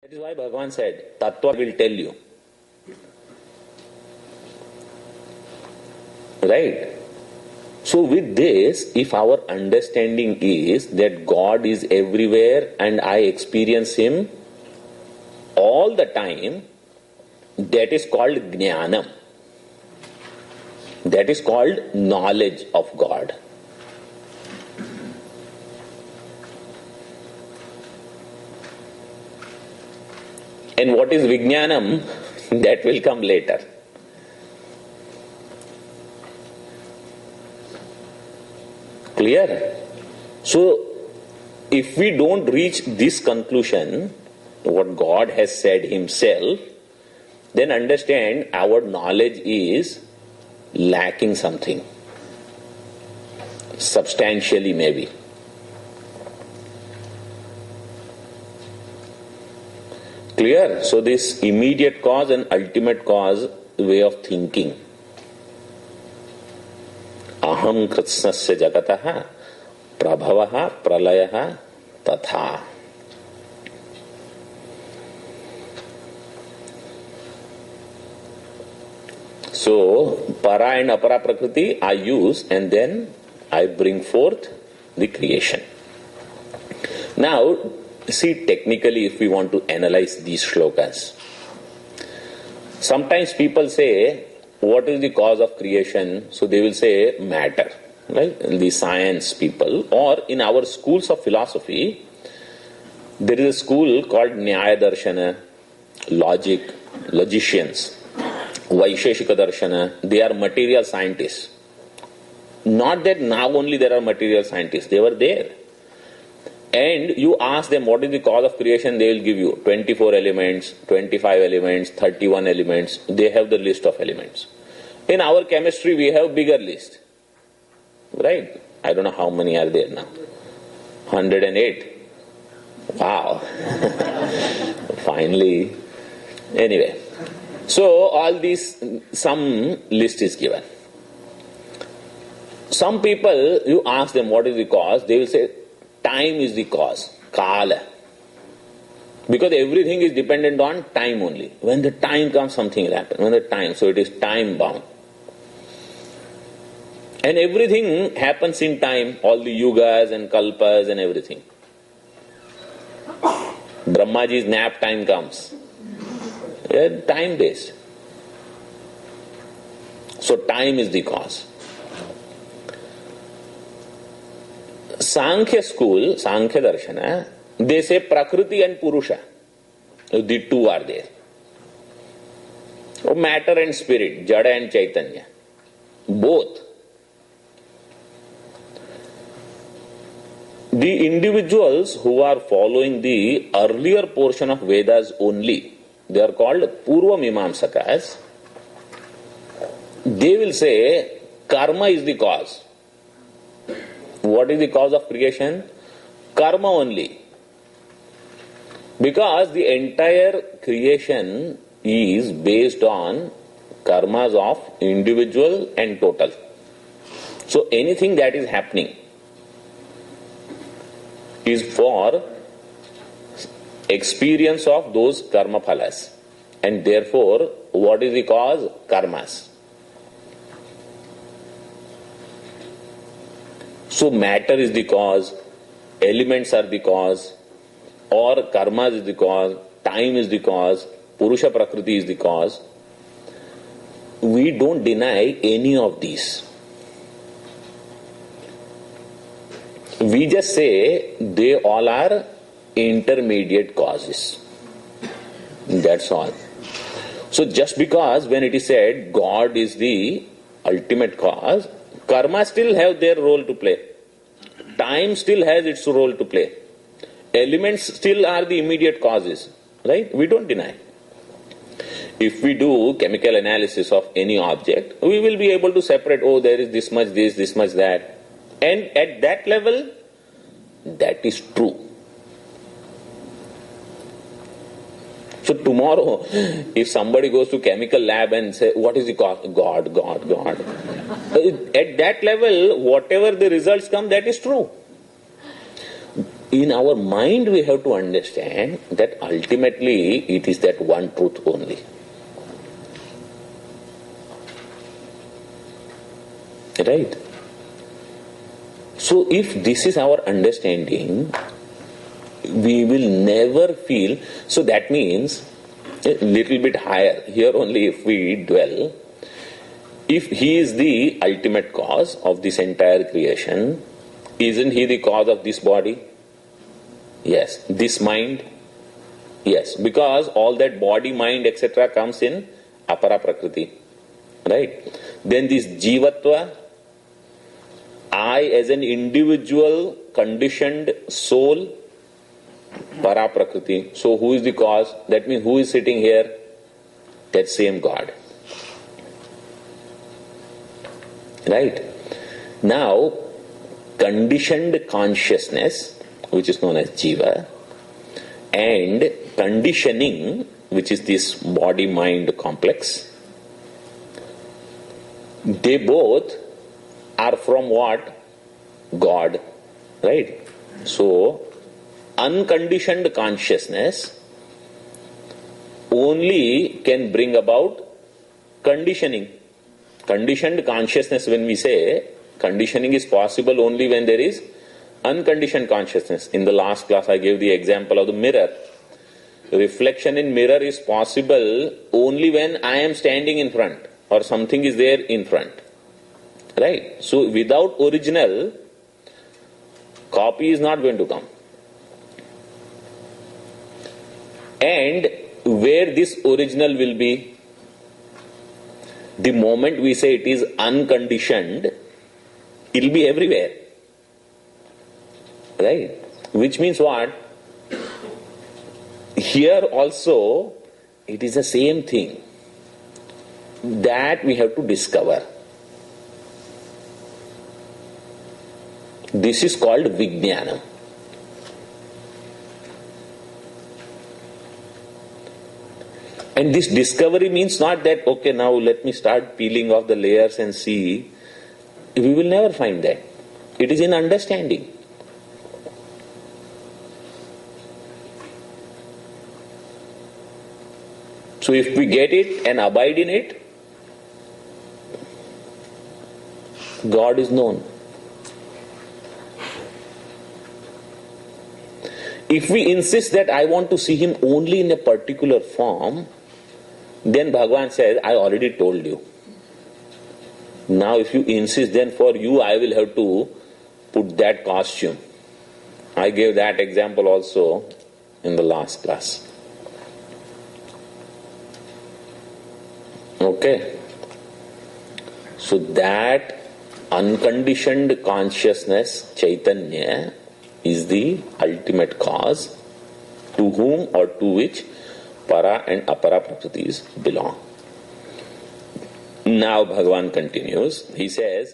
That is why Bhagavan said, Tattva will tell you. Right? So with this, if our understanding is that God is everywhere and I experience Him all the time, that is called Jnanam. That is called knowledge of God. And what is Vijnanam? That will come later. Clear? So, if we don't reach this conclusion, what God has said Himself, then understand our knowledge is lacking something. Substantially, maybe. Clear? So this immediate cause and ultimate cause way of thinking. Aham kritsnasya jagataha prabhavaha pralayaha tatha. So para and apara prakriti I use and then I bring forth the creation. Now, see, technically, if we want to analyze these shlokas, sometimes people say, what is the cause of creation? So they will say matter, right? The science people, or in our schools of philosophy, there is a school called Nyaya Darshana, logic, logicians, Vaisheshika Darshana, they are material scientists. Not that now only there are material scientists, they were there. And you ask them what is the cause of creation, they will give you 24 elements, 25 elements, 31 elements. They have the list of elements. In our chemistry, we have bigger list. Right? I don't know how many are there now. 108. Wow. Finally. Anyway. So, all these, some list is given. Some people, you ask them what is the cause, they will say, time is the cause, kala. Because everything is dependent on time only. When the time comes, something will happen. When the time, so it is time bound. And everything happens in time, all the yugas and kalpas and everything. Brahmaji's nap time comes. Time based. So time is the cause. Sankhya school, Sankhya Darshana, they say Prakriti and Purusha. The two are there. So matter and spirit, Jada and Chaitanya. Both. The individuals who are following the earlier portion of Vedas only, they are called Purva Mimamsakas. They will say karma is the cause. What is the cause of creation? Karma only. Because the entire creation is based on karmas of individual and total. So anything that is happening is for experience of those karma phalas. And therefore, what is the cause? Karmas. So matter is the cause, elements are the cause, or karmas is the cause, time is the cause, Purusha Prakriti is the cause. We don't deny any of these. We just say they all are intermediate causes. That's all. So just because when it is said God is the ultimate cause, karma still have their role to play. Time still has its role to play. Elements still are the immediate causes. Right? We don't deny. If we do chemical analysis of any object, we will be able to separate, oh, there is this much this much that. And at that level, that is true. So tomorrow, if somebody goes to chemical lab and say, what is the cause? God. At that level, whatever the results come, that is true. in our mind we have to understand that ultimately it is that one truth only. Right? So if this is our understanding, we will never feel, so that means a little bit higher, here only if we dwell, if he is the ultimate cause of this entire creation, isn't he the cause of this body? Yes. This mind? Yes. Because all that body, mind, etc. comes in apara prakriti. Right? Then this jivatva, I as an individual conditioned soul, para prakriti. So who is the cause? That means who is sitting here? That same God. Right? Now, conditioned consciousness, which is known as jiva, and conditioning, which is this body-mind complex, they both are from what? God. Right? So, unconditioned consciousness only can bring about conditioning. Conditioned consciousness, when we say, conditioning is possible only when there is unconditioned consciousness. In the last class I gave the example of the mirror. Reflection in mirror is possible only when I am standing in front or something is there in front. Right? So without original, copy is not going to come. And where this original will be? The moment we say it is unconditioned, it will be everywhere. Right? Which means what? Here also, it is the same thing that we have to discover. This is called Vijnanam. And this discovery means not that, okay, now let me start peeling off the layers and see. We will never find that. It is in understanding. So if we get it and abide in it, God is known. If we insist that I want to see him only in a particular form, then Bhagavan says, I already told you. Now if you insist, then for you I will have to put that costume. I gave that example also in the last class. Okay. So that unconditioned consciousness, Chaitanya, is the ultimate cause to whom or to which para and apara prakritis belong. Now Bhagavan continues. He says,